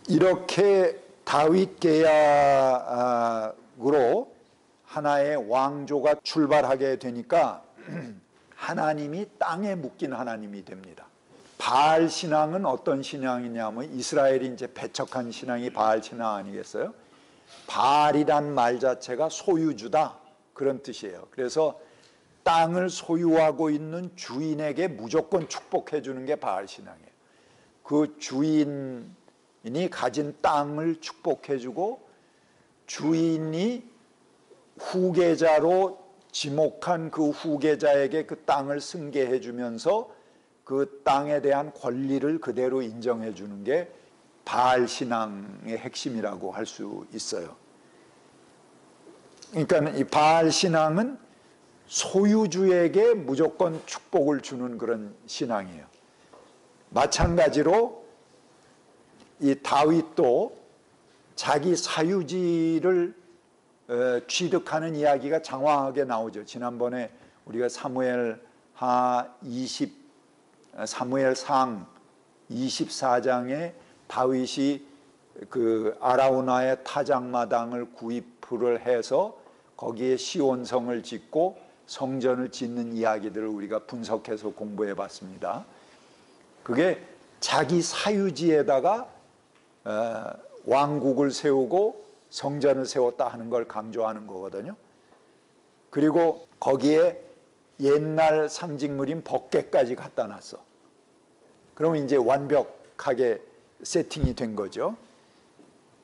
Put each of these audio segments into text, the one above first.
이렇게 다윗 계약으로 하나의 왕조가 출발하게 되니까 하나님이 땅에 묶인 하나님이 됩니다. 바알 신앙은 어떤 신앙이냐면 이스라엘이 이제 배척한 신앙이 바알 신앙 아니겠어요? 바알이란 말 자체가 소유주다 그런 뜻이에요. 그래서 땅을 소유하고 있는 주인에게 무조건 축복해 주는 게 바알 신앙이에요. 그 주인이 가진 땅을 축복해 주고 주인이 후계자로 지목한 그 후계자에게 그 땅을 승계해 주면서 그 땅에 대한 권리를 그대로 인정해 주는 게 바알 신앙의 핵심이라고 할 수 있어요. 그러니까 이 바알 신앙은 소유주에게 무조건 축복을 주는 그런 신앙이에요. 마찬가지로 이 다윗도 자기 사유지를 취득하는 이야기가 장황하게 나오죠. 지난번에 우리가 사무엘상 24장에 다윗이 그 아라우나의 타작마당을 구입을 해서 거기에 시온성을 짓고 성전을 짓는 이야기들을 우리가 분석해서 공부해 봤습니다. 그게 자기 사유지에다가 왕국을 세우고 성전을 세웠다 하는 걸 강조하는 거거든요. 그리고 거기에 옛날 상징물인 법궤까지 갖다 놨어. 그러면 이제 완벽하게 세팅이 된 거죠.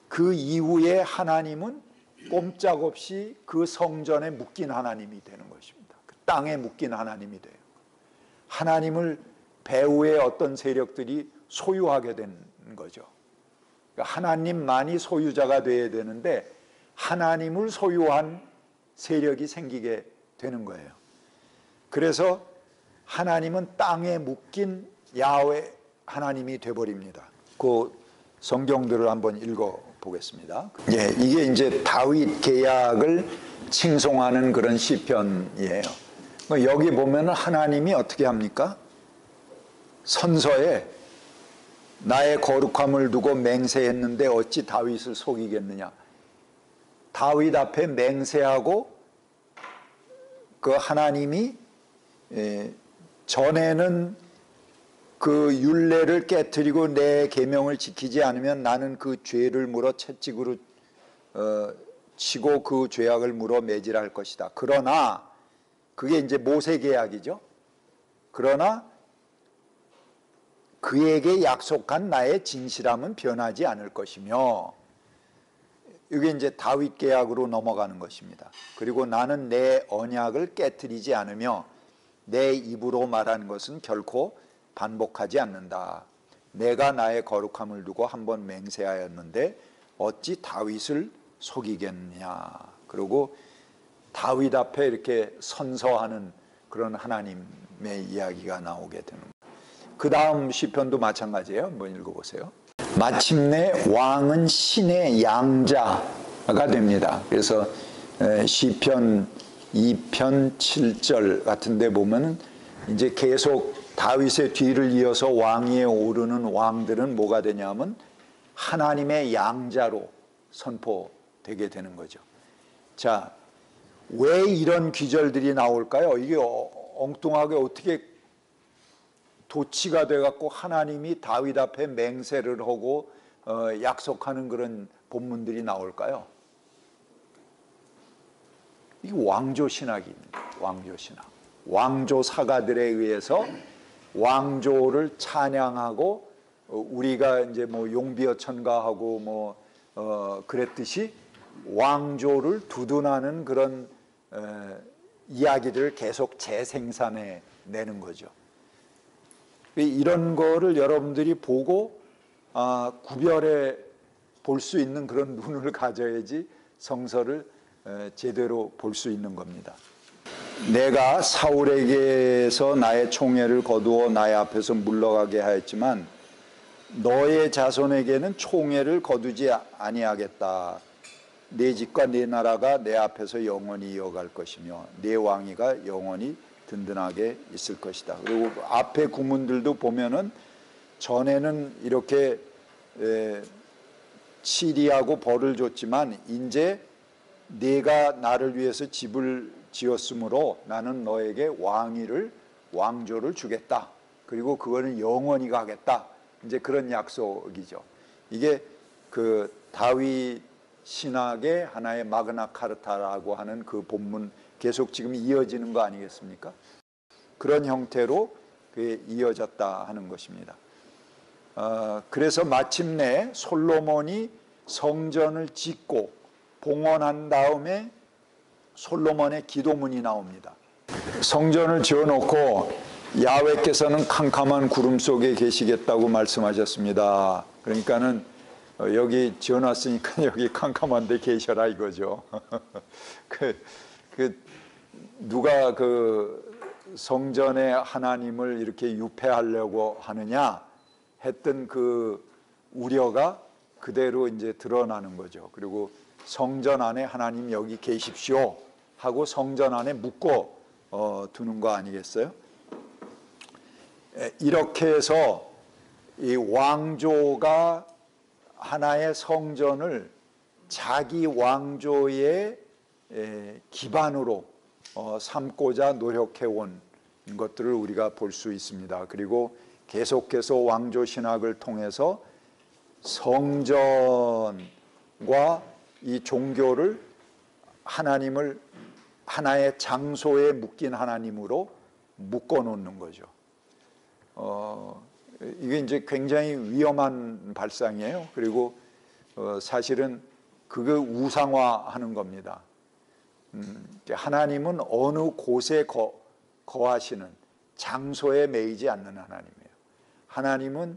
그 이후에 하나님은 꼼짝없이 그 성전에 묶인 하나님이 되는 것입니다. 그 땅에 묶인 하나님이 돼요. 하나님을 배후의 어떤 세력들이 소유하게 된 거죠. 그러니까 하나님만이 소유자가 되어야 되는데 하나님을 소유한 세력이 생기게 되는 거예요. 그래서 하나님은 땅에 묶인 야훼 하나님이 되어버립니다. 그 성경들을 한번 읽어보겠습니다. 예, 이게 이제 다윗 계약을 칭송하는 그런 시편이에요. 여기 보면 하나님이 어떻게 합니까? 선서에 나의 거룩함을 두고 맹세했는데 어찌 다윗을 속이겠느냐. 다윗 앞에 맹세하고 그 하나님이 전에는 그 율례를 깨뜨리고 내 계명을 지키지 않으면 나는 그 죄를 물어 채찍으로 치고 그 죄악을 물어 매질할 것이다. 그러나 그게 이제 모세 계약이죠. 그러나 그에게 약속한 나의 진실함은 변하지 않을 것이며, 이게 이제 다윗 계약으로 넘어가는 것입니다. 그리고 나는 내 언약을 깨뜨리지 않으며 내 입으로 말하는 것은 결코 반복하지 않는다. 내가 나의 거룩함을 두고 한번 맹세하였는데 어찌 다윗을 속이겠느냐. 그리고 다윗 앞에 이렇게 선서하는 그런 하나님의 이야기가 나오게 되는 거예요. 그 다음 시편도 마찬가지예요. 한번 읽어보세요. 마침내 왕은 신의 양자가 됩니다. 그래서 시편 2편 7절 같은 데 보면은 이제 계속 다윗의 뒤를 이어서 왕위에 오르는 왕들은 뭐가 되냐면 하나님의 양자로 선포되게 되는 거죠. 자, 왜 이런 귀절들이 나올까요? 이게 엉뚱하게 어떻게 도치가 돼갖고 하나님이 다윗 앞에 맹세를 하고 약속하는 그런 본문들이 나올까요? 이게 왕조신학입니다. 왕조신학. 왕조 사가들에 의해서 왕조를 찬양하고 우리가 이제 뭐 용비어 천가하고 뭐 그랬듯이 왕조를 두둔하는 그런 이야기들을 계속 재생산해 내는 거죠. 이런 거를 여러분들이 보고 구별해 볼 수 있는 그런 눈을 가져야지 성서를 제대로 볼 수 있는 겁니다. 내가 사울에게서 나의 총애를 거두어 나의 앞에서 물러가게 하였지만 너의 자손에게는 총애를 거두지 아니하겠다. 내 집과 내 나라가 내 앞에서 영원히 이어갈 것이며 내 왕위가 영원히 든든하게 있을 것이다. 그리고 앞에 구문들도 보면은 전에는 이렇게 치리하고 벌을 줬지만 이제 네가 나를 위해서 집을 지었으므로 나는 너에게 왕조를 주겠다. 그리고 그거는 영원히 가겠다. 이제 그런 약속이죠. 이게 그 다윗 신학의 하나의 마그나 카르타라고 하는 그 본문 계속 지금 이어지는 거 아니겠습니까? 그런 형태로 그게 이어졌다 하는 것입니다. 그래서 마침내 솔로몬이 성전을 짓고 봉헌한 다음에 솔로몬의 기도문이 나옵니다. 성전을 지어놓고 야훼께서는 캄캄한 구름 속에 계시겠다고 말씀하셨습니다. 그러니까는 여기 지어놨으니까 여기 캄캄한데 계셔라 이거죠. 누가 그 성전의 하나님을 이렇게 유폐하려고 하느냐 했던 그 우려가 그대로 이제 드러나는 거죠. 그리고 성전 안에 하나님 여기 계십시오 하고 성전 안에 묶어 두는 거 아니겠어요? 이렇게 해서 이 왕조가 하나의 성전을 자기 왕조의 기반으로 삼고자 노력해온 것들을 우리가 볼 수 있습니다. 그리고 계속해서 왕조 신학을 통해서 성전과 이 종교를 하나님을 하나의 장소에 묶인 하나님으로 묶어 놓는 거죠. 이게 이제 굉장히 위험한 발상이에요. 그리고 사실은 그거 우상화하는 겁니다. 하나님은 어느 곳에 거하시는 장소에 매이지 않는 하나님이에요. 하나님은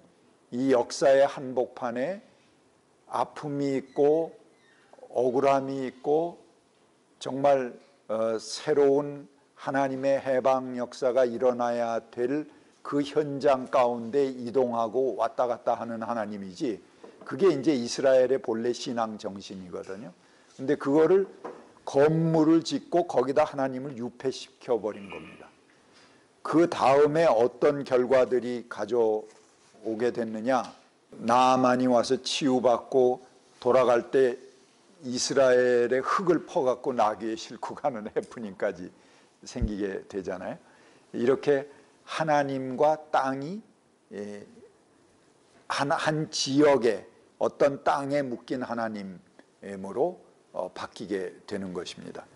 이 역사의 한복판에 아픔이 있고 억울함이 있고 정말 새로운 하나님의 해방 역사가 일어나야 될 그 현장 가운데 이동하고 왔다 갔다 하는 하나님이지, 그게 이제 이스라엘의 본래 신앙 정신이거든요. 근데 그거를 건물을 짓고 거기다 하나님을 유폐시켜 버린 겁니다. 그 다음에 어떤 결과들이 가져오게 됐느냐, 나아만이 와서 치유받고 돌아갈 때 이스라엘의 흙을 퍼갖고 나귀에 싣고 가는 해프닝까지 생기게 되잖아요. 이렇게 하나님과 땅이 한 지역에 어떤 땅에 묶인 하나님으로 바뀌게 되는 것입니다.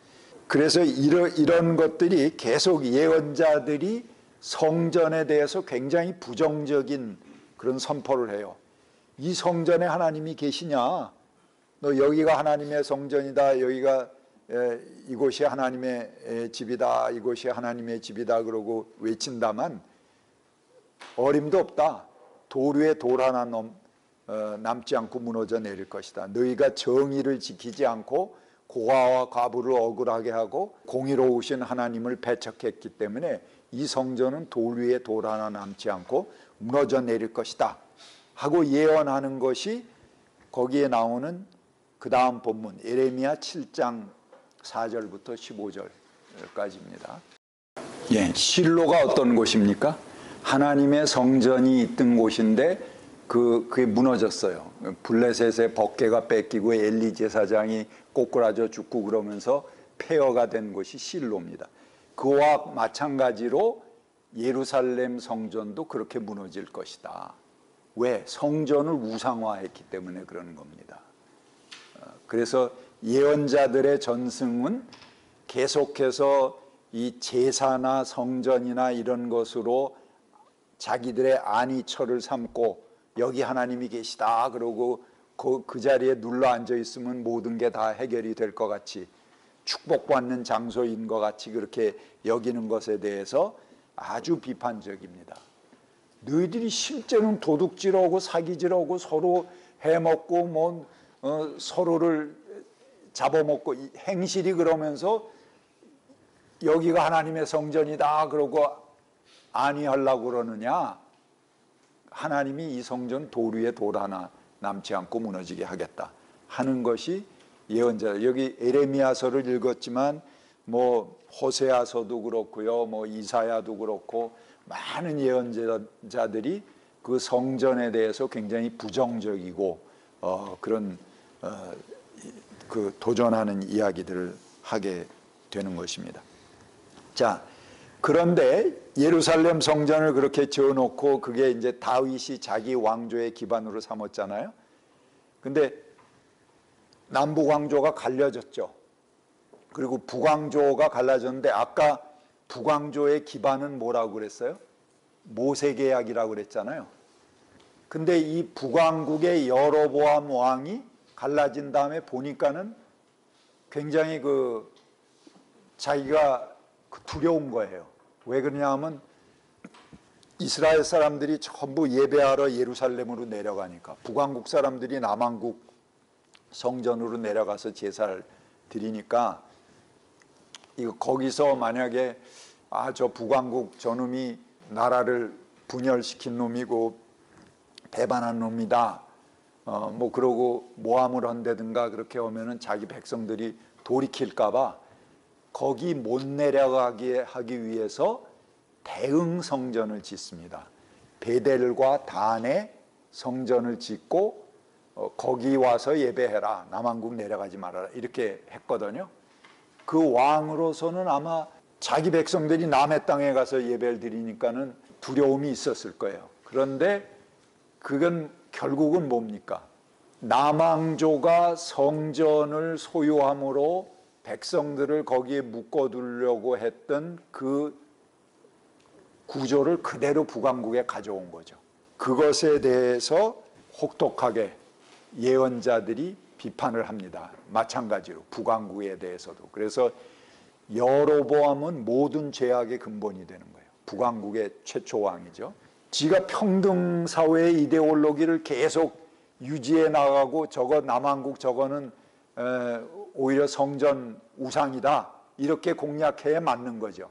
그래서 이런 것들이 계속 예언자들이 성전에 대해서 굉장히 부정적인 그런 선포를 해요. 이 성전에 하나님이 계시냐? 너 여기가 하나님의 성전이다. 여기가 이곳이 하나님의 집이다. 이곳이 하나님의 집이다. 그러고 외친다만 어림도 없다. 돌 위에 돌 하나 남지 않고 무너져 내릴 것이다. 너희가 정의를 지키지 않고 고아와 과부를 억울하게 하고 공의로우신 하나님을 배척했기 때문에 이 성전은 돌 위에 돌 하나 남지 않고 무너져 내릴 것이다 하고 예언하는 것이 거기에 나오는 그 다음 본문 예레미야 7장 4절부터 15절까지입니다. 실로가 어떤 곳입니까? 하나님의 성전이 있던 곳인데 그게 무너졌어요. 블레셋의 법궤가 뺏기고 엘리 제사장이 꼬꾸라져 죽고 그러면서 폐허가 된 곳이 실로입니다. 그와 마찬가지로 예루살렘 성전도 그렇게 무너질 것이다. 왜? 성전을 우상화했기 때문에 그러는 겁니다. 그래서 예언자들의 전승은 계속해서 이 제사나 성전이나 이런 것으로 자기들의 안위처를 삼고 여기 하나님이 계시다 그러고 그 자리에 눌러 앉아 있으면 모든 게 다 해결이 될 것 같이 축복받는 장소인 것 같이 그렇게 여기는 것에 대해서 아주 비판적입니다. 너희들이 실제는 도둑질하고 사기질하고 서로 해먹고 서로를 잡아먹고 행실이 그러면서 여기가 하나님의 성전이다 그러고 안위하려고 그러느냐? 하나님이 이 성전 돌 위에 돌 하나 남지 않고 무너지게 하겠다 하는 것이 예언자. 여기 에레미야서를 읽었지만 호세아서도 그렇고요, 이사야도 그렇고 많은 예언자들이 그 성전에 대해서 굉장히 부정적이고 그런 그 도전하는 이야기들을 하게 되는 것입니다. 자, 그런데 예루살렘 성전을 그렇게 지어놓고 그게 이제 다윗이 자기 왕조의 기반으로 삼았잖아요. 근데 남북 왕조가 갈려졌죠. 그리고 북왕조가 갈라졌는데 아까 북왕조의 기반은 뭐라고 그랬어요? 모세계약이라고 그랬잖아요. 근데 이 북왕국의 여로보암 왕이 갈라진 다음에 보니까는 굉장히 자기가 두려운 거예요. 왜 그러냐면 이스라엘 사람들이 전부 예배하러 예루살렘으로 내려가니까 북왕국 사람들이 남왕국 성전으로 내려가서 제사를 드리니까 이거 거기서 만약에 저 북왕국 저놈이 나라를 분열시킨 놈이고 배반한 놈이다. 뭐 그러고 모함을 한다든가 그렇게 하면은 자기 백성들이 돌이킬까봐 거기 못 내려가게 하기 위해서 대응 성전을 짓습니다. 베델과 단에 성전을 짓고 거기 와서 예배해라. 남왕국 내려가지 말아라. 이렇게 했거든요. 그 왕으로서는 아마 자기 백성들이 남의 땅에 가서 예배를 드리니까는 두려움이 있었을 거예요. 그런데 그건 결국은 뭡니까? 남왕조가 성전을 소유함으로 백성들을 거기에 묶어두려고 했던 그 구조를 그대로 북왕국에 가져온 거죠. 그것에 대해서 혹독하게 예언자들이 비판을 합니다. 마찬가지로 북왕국에 대해서도. 그래서 여로보암은 모든 죄악의 근본이 되는 거예요. 북왕국의 최초 왕이죠. 지가 평등 사회의 이데올로기를 계속 유지해 나가고 저거 남왕국 저거는 오히려 성전 우상이다 이렇게 공략해야 맞는 거죠.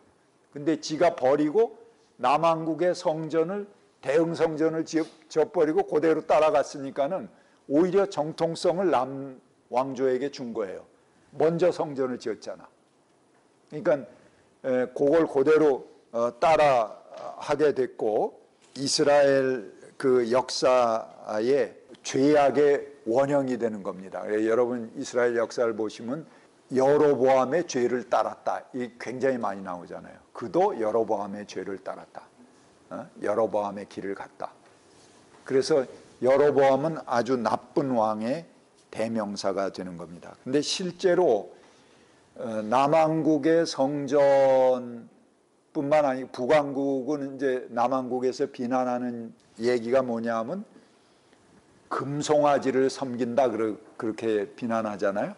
근데 지가 버리고 남왕국의 성전을 대응 성전을 지어버리고 그대로 따라갔으니까는 오히려 정통성을 남왕조에게 준 거예요. 먼저 성전을 지었잖아. 그러니까 그걸 그대로 따라하게 됐고 이스라엘 그 역사의 죄악의 원형이 되는 겁니다. 여러분 이스라엘 역사를 보시면 여로보암의 죄를 따랐다. 이 굉장히 많이 나오잖아요. 그도 여로보암의 죄를 따랐다. 여로보암의 길을 갔다. 그래서 여로보암은 아주 나쁜 왕의 대명사가 되는 겁니다. 근데 실제로 남왕국의 성전뿐만 아니고 북왕국은 이제 남왕국에서 비난하는 얘기가 뭐냐면 금송아지를 섬긴다 그렇게 비난하잖아요.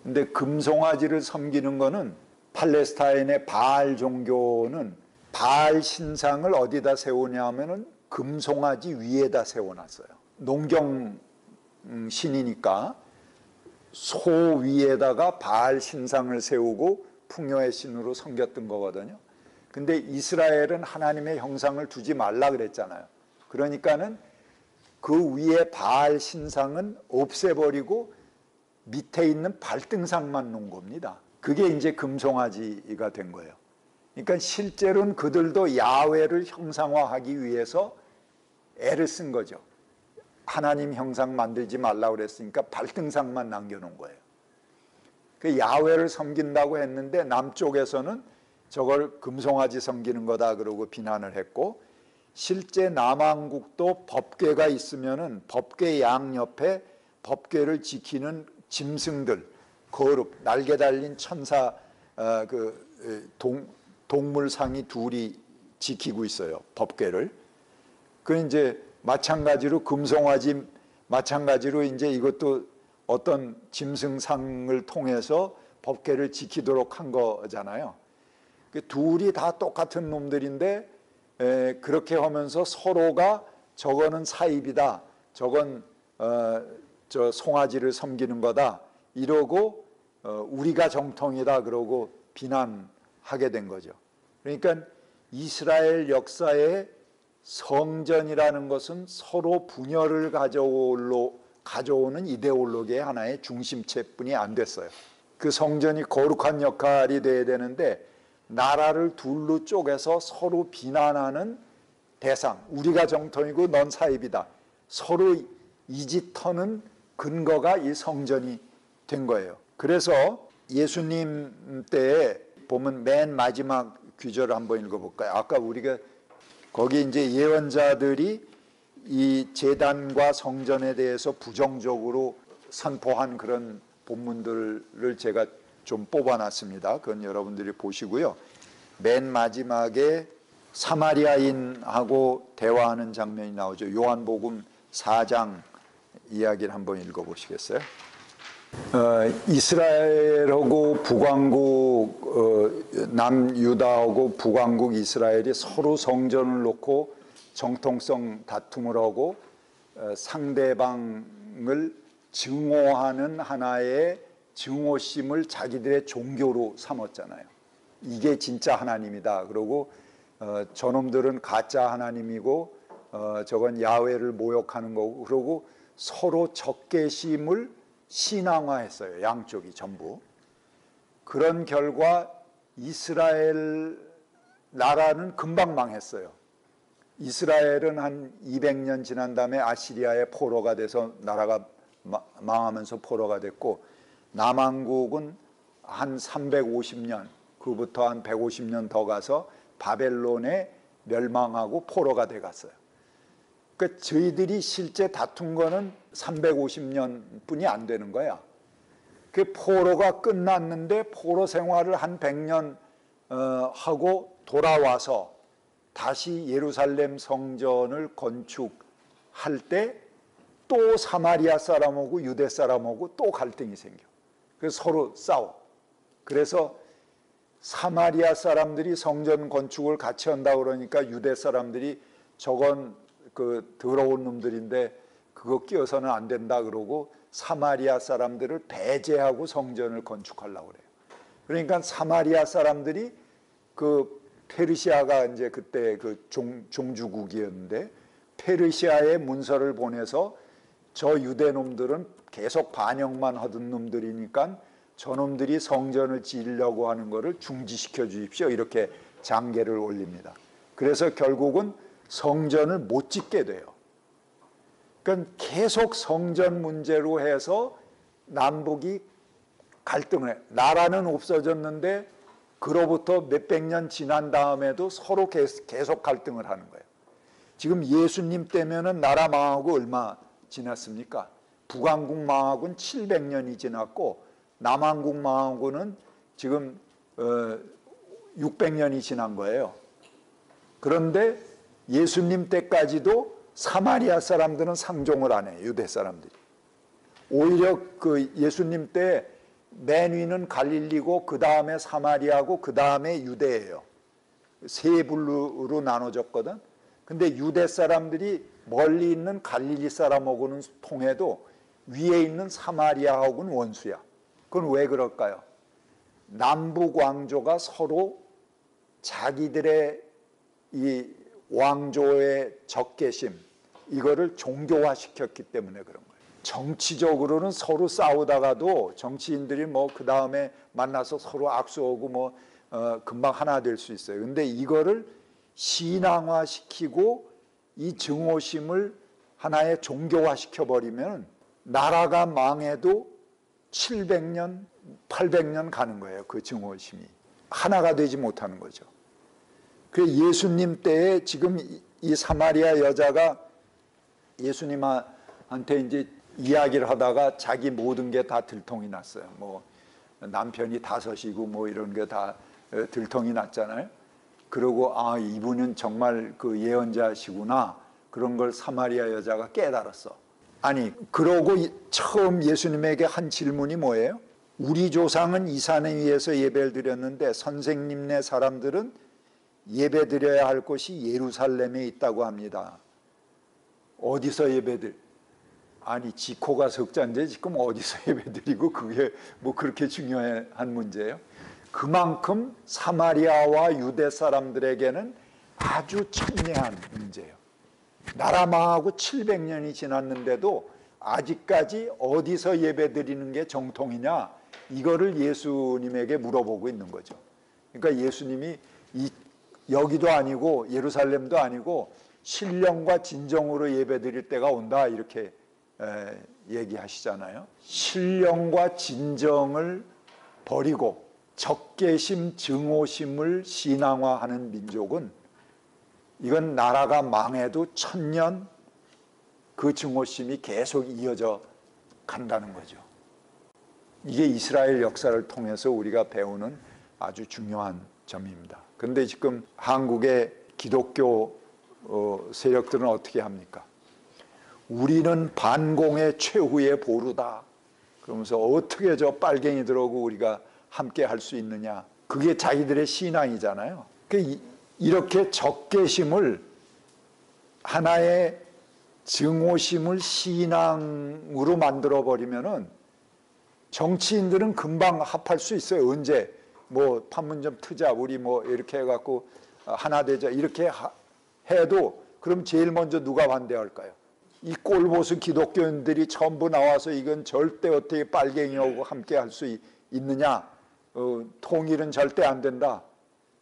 근데 금송아지를 섬기는 거는 팔레스타인의 바알 종교는 바알 신상을 어디다 세우냐면은 금송아지 위에다 세워놨어요. 농경 신이니까 소 위에다가 바알 신상을 세우고 풍요의 신으로 섬겼던 거거든요. 근데 이스라엘은 하나님의 형상을 두지 말라 그랬잖아요. 그러니까는 그 위에 바알 신상은 없애버리고 밑에 있는 발등상만 놓은 겁니다. 그게 이제 금송아지가 된 거예요. 그러니까 실제로는 그들도 야훼를 형상화하기 위해서 애를 쓴 거죠. 하나님 형상 만들지 말라고 그랬으니까 발등상만 남겨놓은 거예요. 그 야훼를 섬긴다고 했는데 남쪽에서는 저걸 금송아지 섬기는 거다 그러고 비난을 했고 실제 남왕국도 법궤가 있으면은 법궤 양옆에 법궤를 지키는 짐승들, 거룩, 날개 달린 천사 동물상이 둘이 지키고 있어요. 법궤를. 그 이제 마찬가지로 금송아지 마찬가지로 이제 이것도 어떤 짐승상을 통해서 법궤를 지키도록 한 거잖아요. 그 둘이 다 똑같은 놈들인데 그렇게 하면서 서로가 저거는 사입이다. 저건 저 송아지를 섬기는 거다. 이러고 우리가 정통이다. 그러고 비난하게 된 거죠. 그러니까 이스라엘 역사에 성전이라는 것은 서로 분열을 가져오는 이데올로기의 하나의 중심체뿐이 안 됐어요. 그 성전이 거룩한 역할이 돼야 되는데 나라를 둘로 쪼개서 서로 비난하는 대상, 우리가 정통이고 넌 사입이다. 서로 이짓터는 근거가 이 성전이 된 거예요. 그래서 예수님 때에 보면 맨 마지막 구절을 한번 읽어볼까요? 아까 우리가 거기 이제 예언자들이 이 제단과 성전에 대해서 부정적으로 선포한 그런 본문들을 제가 좀 뽑아놨습니다. 그건 여러분들이 보시고요. 맨 마지막에 사마리아인하고 대화하는 장면이 나오죠. 요한복음 4장 이야기를 한번 읽어보시겠어요? 이스라엘하고 북왕국 남유다하고 북왕국 이스라엘이 서로 성전을 놓고 정통성 다툼을 하고 상대방을 증오하는 하나의 증오심을 자기들의 종교로 삼았잖아요. 이게 진짜 하나님이다. 그러고 저놈들은 가짜 하나님이고 저건 야훼를 모욕하는 거고, 그러고 서로 적개심을 신앙화했어요. 양쪽이 전부. 그런 결과 이스라엘 나라는 금방 망했어요. 이스라엘은 한 200년 지난 다음에 아시리아의 포로가 돼서 나라가 망하면서 포로가 됐고, 남왕국은 한 350년, 그부터 한 150년 더 가서 바벨론에 멸망하고 포로가 돼 갔어요. 그러니까 저희들이 실제 다툰 거는 350년 뿐이 안 되는 거야. 그 포로가 끝났는데 포로 생활을 한 100년 하고 돌아와서 다시 예루살렘 성전을 건축할 때 또 사마리아 사람하고 유대 사람하고 또 갈등이 생겨. 그래서 서로 싸워. 그래서 사마리아 사람들이 성전 건축을 같이 한다고 그러니까 유대 사람들이 저건 그 더러운 놈들인데 그거 끼어서는 안 된다 그러고 사마리아 사람들을 배제하고 성전을 건축하려고 그래요. 그러니까 사마리아 사람들이 그 페르시아가 이제 그때 그 종주국이었는데 페르시아에 문서를 보내서 저 유대 놈들은 계속 반역만 하던 놈들이니까 저놈들이 성전을 지으려고 하는 것을 중지시켜 주십시오. 이렇게 장계를 올립니다. 그래서 결국은 성전을 못 짓게 돼요. 그러니까 계속 성전 문제로 해서 남북이 갈등을 해요. 나라는 없어졌는데 그로부터 몇백 년 지난 다음에도 서로 계속 갈등을 하는 거예요. 지금 예수님 때면은 나라 망하고 얼마 지났습니까? 북왕국 망하고는 700년이 지났고 남왕국 망하고는 지금 600년이 지난 거예요. 그런데 예수님 때까지도 사마리아 사람들은 상종을 안 해요. 유대 사람들이. 오히려 그 예수님 때 맨 위는 갈릴리고 그 다음에 사마리아고 그 다음에 유대예요. 세 분류로 나눠졌거든. 근데 유대 사람들이 멀리 있는 갈릴리 사람하고는 통해도 위에 있는 사마리아하고는 원수야. 그건 왜 그럴까요? 남북 왕조가 서로 자기들의 이 왕조의 적개심, 이거를 종교화시켰기 때문에 그런 거예요. 정치적으로는 서로 싸우다가도 정치인들이 뭐 그 다음에 만나서 서로 악수하고 뭐 금방 하나 될 수 있어요. 근데 이거를 신앙화시키고 이 증오심을 하나의 종교화시켜버리면 나라가 망해도 700년, 800년 가는 거예요. 그 증오심이. 하나가 되지 못하는 거죠. 그 예수님 때에 지금 이 사마리아 여자가 예수님한테 이제 이야기를 하다가 자기 모든 게 다 들통이 났어요. 뭐 남편이 5이고 뭐 이런 게 다 들통이 났잖아요. 그리고 아, 이분은 정말 그 예언자시구나. 그런 걸 사마리아 여자가 깨달았어. 아니, 그러고 처음 예수님에게 한 질문이 뭐예요? 우리 조상은 이 산 위에서 예배를 드렸는데 선생님네 사람들은 예배 드려야 할 곳이 예루살렘에 있다고 합니다. 어디서 예배들? 아니, 지코가 석자인데 지금 어디서 예배 드리고 그게 뭐 그렇게 중요한 문제예요? 그만큼 사마리아와 유대 사람들에게는 아주 천대한 문제예요. 나라 망하고 700년이 지났는데도 아직까지 어디서 예배 드리는 게 정통이냐, 이거를 예수님에게 물어보고 있는 거죠. 그러니까 예수님이 여기도 아니고 예루살렘도 아니고 신령과 진정으로 예배 드릴 때가 온다, 이렇게 얘기하시잖아요. 신령과 진정을 버리고 적개심, 증오심을 신앙화하는 민족은 이건 나라가 망해도 천년 그 증오심이 계속 이어져 간다는 거죠. 이게 이스라엘 역사를 통해서 우리가 배우는 아주 중요한 점입니다. 그런데 지금 한국의 기독교 세력들은 어떻게 합니까? 우리는 반공의 최후의 보루다. 그러면서 어떻게 저 빨갱이들하고 우리가 함께 할 수 있느냐. 그게 자기들의 신앙이잖아요. 이렇게 적개심을 하나의 증오심을 신앙으로 만들어버리면은 정치인들은 금방 합할 수 있어요. 언제 뭐 판문점 트자 우리 뭐 이렇게 해갖고 하나 되자 이렇게 해도 그럼 제일 먼저 누가 반대할까요? 이 꼴보수 기독교인들이 전부 나와서 이건 절대 어떻게 빨갱이하고 함께 할 수 있느냐, 통일은 절대 안 된다,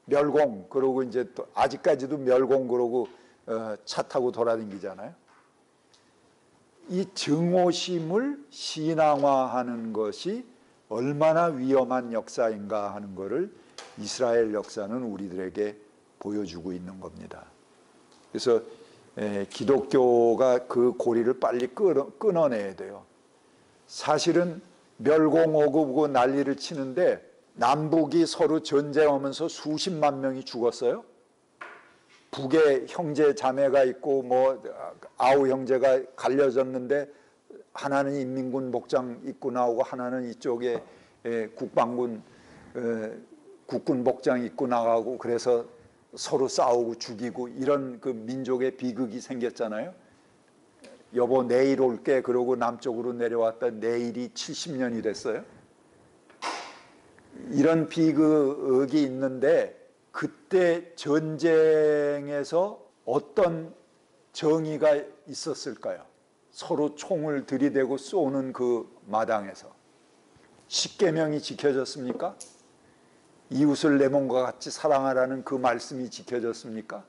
멸공. 그러고 이제 또 아직까지도 멸공 그러고 차 타고 돌아다니잖아요. 이 증오심을 신앙화하는 것이 얼마나 위험한 역사인가 하는 것을 이스라엘 역사는 우리들에게 보여주고 있는 겁니다. 그래서 기독교가 그 고리를 빨리 끊어내야 돼요. 사실은 멸공오고 난리를 치는데 남북이 서로 전쟁하면서 수십만 명이 죽었어요. 북에 형제 자매가 있고 뭐 아우 형제가 갈려졌는데 하나는 인민군 복장 입고 나오고 하나는 이쪽에 국방군 국군 복장 입고 나가고 그래서 서로 싸우고 죽이고 이런 그 민족의 비극이 생겼잖아요. 여보 내일 올게 그러고 남쪽으로 내려왔다 내일이 70년이 됐어요. 이런 비극이 있는데 그때 전쟁에서 어떤 정의가 있었을까요? 서로 총을 들이대고 쏘는 그 마당에서 십계명이 지켜졌습니까? 이웃을 내 몸과 같이 사랑하라는 그 말씀이 지켜졌습니까?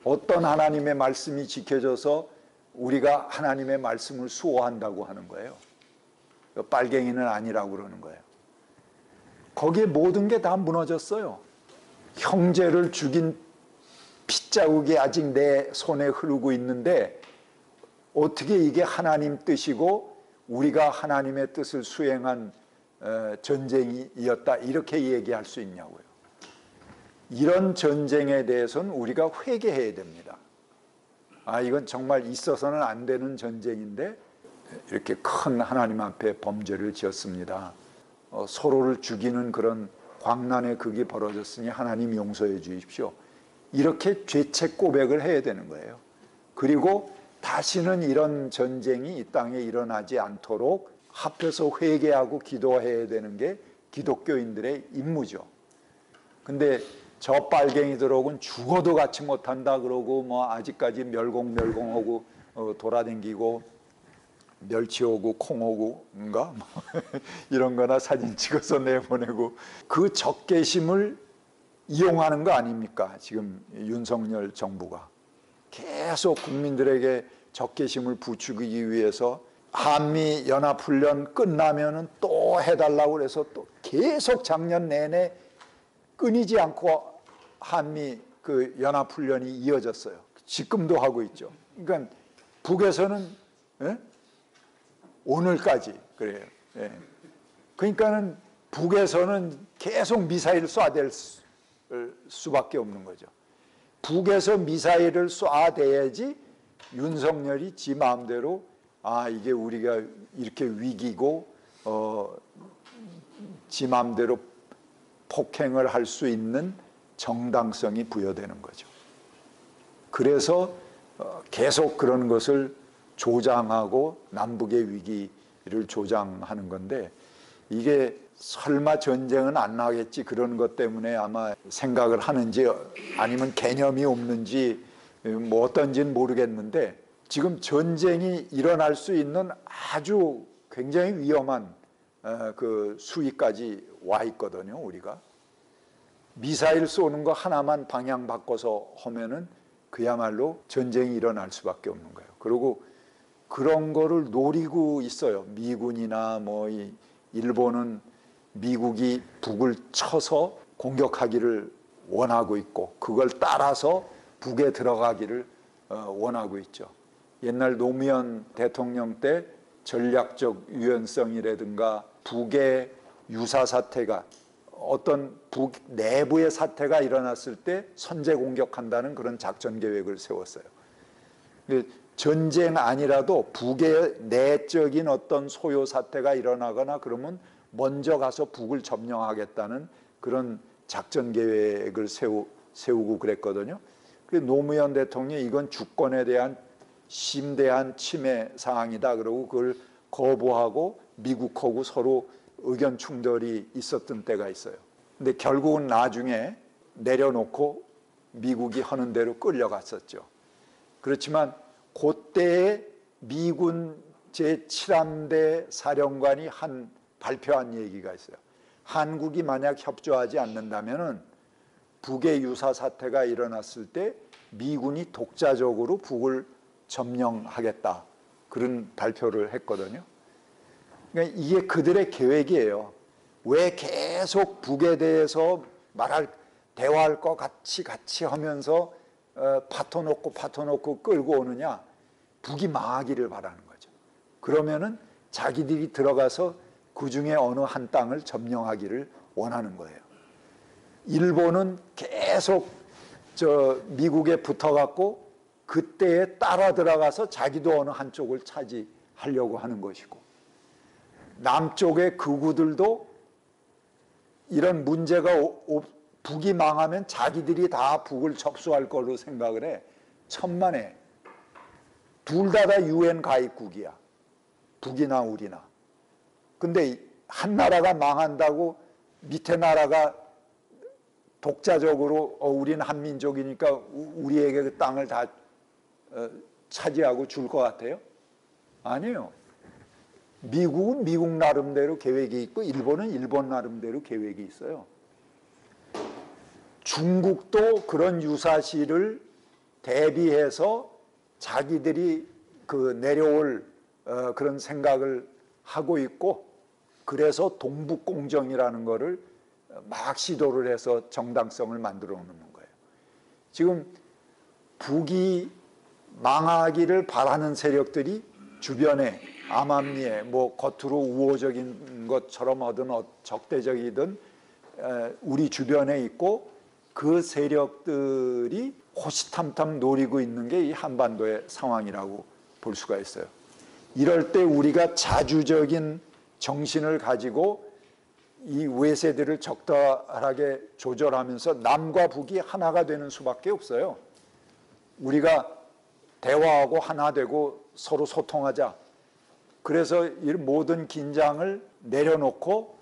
어떤 하나님의 말씀이 지켜져서 우리가 하나님의 말씀을 수호한다고 하는 거예요? 빨갱이는 아니라고 그러는 거예요. 거기에 모든 게 다 무너졌어요. 형제를 죽인 핏자국이 아직 내 손에 흐르고 있는데 어떻게 이게 하나님 뜻이고 우리가 하나님의 뜻을 수행한 전쟁이었다 이렇게 얘기할 수 있냐고요. 이런 전쟁에 대해서는 우리가 회개해야 됩니다. 이건 정말 있어서는 안 되는 전쟁인데 이렇게 큰 하나님 앞에 범죄를 지었습니다. 서로를 죽이는 그런 광란의 극이 벌어졌으니 하나님 용서해 주십시오. 이렇게 죄책 고백을 해야 되는 거예요. 그리고 다시는 이런 전쟁이 이 땅에 일어나지 않도록 합해서 회개하고 기도해야 되는 게 기독교인들의 임무죠. 근데 저 빨갱이들하고는 죽어도 같이 못한다 그러고 뭐 아직까지 멸공하고 돌아다니고 멸치오고 콩오고인가 이런 거나 사진 찍어서 내보내고 그 적개심을 이용하는 거 아닙니까? 지금 윤석열 정부가 계속 국민들에게 적개심을 부추기기 위해서 한미 연합훈련 끝나면은 또 해달라고 그래서 또 계속 작년 내내 끊이지 않고 한미 그 연합훈련이 이어졌어요. 지금도 하고 있죠. 그러니까 북에서는 오늘까지 그래요. 그러니까는 북에서는 계속 미사일을 쏴댈 수밖에 없는 거죠. 북에서 미사일을 쏴대야지 윤석열이 지 마음대로 이게 우리가 이렇게 위기고 지 마음대로 폭행을 할 수 있는 정당성이 부여되는 거죠. 그래서 계속 그런 것을 조장하고 남북의 위기를 조장하는 건데 이게 설마 전쟁은 안 나겠지 그런 것 때문에 아마 생각을 하는지 아니면 개념이 없는지 뭐 어떤지는 모르겠는데 지금 전쟁이 일어날 수 있는 아주 굉장히 위험한 그 수위까지 와 있거든요. 우리가 미사일 쏘는 거 하나만 방향 바꿔서 하면은 그야말로 전쟁이 일어날 수밖에 없는 거예요. 그리고 그런 거를 노리고 있어요. 미군이나 일본은 미국이 북을 쳐서 공격하기를 원하고 있고, 그걸 따라서 북에 들어가기를 원하고 있죠. 옛날 노무현 대통령 때 전략적 유연성이라든가 북의 유사 사태가, 어떤 북 내부의 사태가 일어났을 때 선제 공격한다는 그런 작전 계획을 세웠어요. 전쟁 아니라도 북의 내적인 어떤 소요 사태가 일어나거나 그러면 먼저 가서 북을 점령하겠다는 그런 작전 계획을 세우고 그랬거든요. 노무현 대통령이 이건 주권에 대한 심대한 침해 사항이다 그러고 그걸 거부하고 미국하고 서로 의견 충돌이 있었던 때가 있어요. 근데 결국은 나중에 내려놓고 미국이 하는 대로 끌려갔었죠. 그렇지만 그때에 미군 제7함대 사령관이 발표한 얘기가 있어요. 한국이 만약 협조하지 않는다면은 북의 유사 사태가 일어났을 때 미군이 독자적으로 북을 점령하겠다, 그런 발표를 했거든요. 그러니까 이게 그들의 계획이에요. 왜 계속 북에 대해서 대화할 것 같이 하면서 파토놓고 끌고 오느냐? 북이 망하기를 바라는 거죠. 그러면은 자기들이 들어가서 그 중에 어느 한 땅을 점령하기를 원하는 거예요. 일본은 계속 미국에 붙어갖고 그때에 따라 들어가서 자기도 어느 한쪽을 차지하려고 하는 것이고, 남쪽의 극우들도 이런 문제가 북이 망하면 자기들이 다 북을 접수할 걸로 생각을 해. 천만에. 둘 다 UN 가입국이야. 북이나 우리나. 근데 한 나라가 망한다고 밑에 나라가 독자적으로 우리는 한민족이니까 우리에게 그 땅을 다 차지하고 줄 것 같아요? 아니에요. 미국은 미국 나름대로 계획이 있고 일본은 일본 나름대로 계획이 있어요. 중국도 그런 유사시를 대비해서 자기들이 내려올 그런 생각을 하고 있고, 그래서 동북공정이라는 거를 막 시도를 해서 정당성을 만들어 놓는 거예요. 지금 북이 망하기를 바라는 세력들이 주변에 암암리에 겉으로 우호적인 것처럼 하든 적대적이든 우리 주변에 있고, 그 세력들이 호시탐탐 노리고 있는 게 이 한반도의 상황이라고 볼 수가 있어요. 이럴 때 우리가 자주적인 정신을 가지고 이 외세들을 적절하게 조절하면서 남과 북이 하나가 되는 수밖에 없어요. 우리가 대화하고 하나 되고 서로 소통하자. 그래서 이 모든 긴장을 내려놓고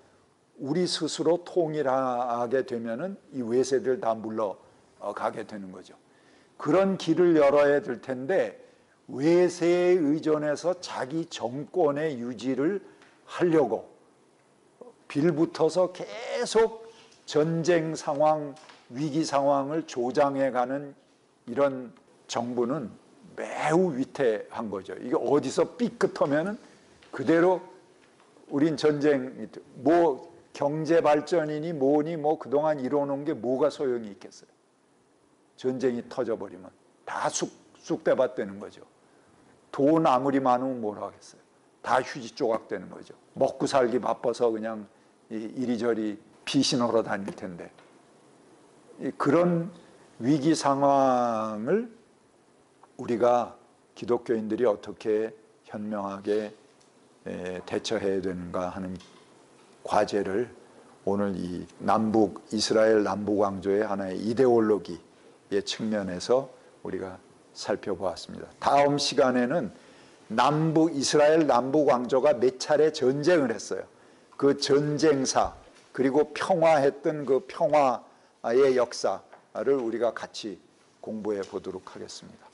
우리 스스로 통일하게 되면은 이 외세들 다 물러가게 되는 거죠. 그런 길을 열어야 될 텐데, 외세에 의존해서 자기 정권의 유지를 하려고 빌붙어서 계속 전쟁 상황, 위기 상황을 조장해가는 이런 정부는 매우 위태한 거죠. 이게 어디서 삐끗하면은 그대로 우린 전쟁, 경제 발전이니 뭐니 그동안 이뤄놓은 게 뭐가 소용이 있겠어요. 전쟁이 터져버리면 다 쑥대밭 되는 거죠. 돈 아무리 많으면 뭘 하겠어요. 다 휴지 조각 되는 거죠. 먹고 살기 바빠서 그냥 이리저리 피신하러 다닐 텐데, 그런 위기 상황을 우리가 기독교인들이 어떻게 현명하게 대처해야 되는가 하는 과제를 오늘 이 이스라엘 남북 왕조의 하나의 이데올로기의 측면에서 우리가 살펴보았습니다. 다음 시간에는 이스라엘 남북 왕조가 몇 차례 전쟁을 했어요. 그 전쟁사, 그리고 평화했던 그 평화의 역사를 우리가 같이 공부해 보도록 하겠습니다.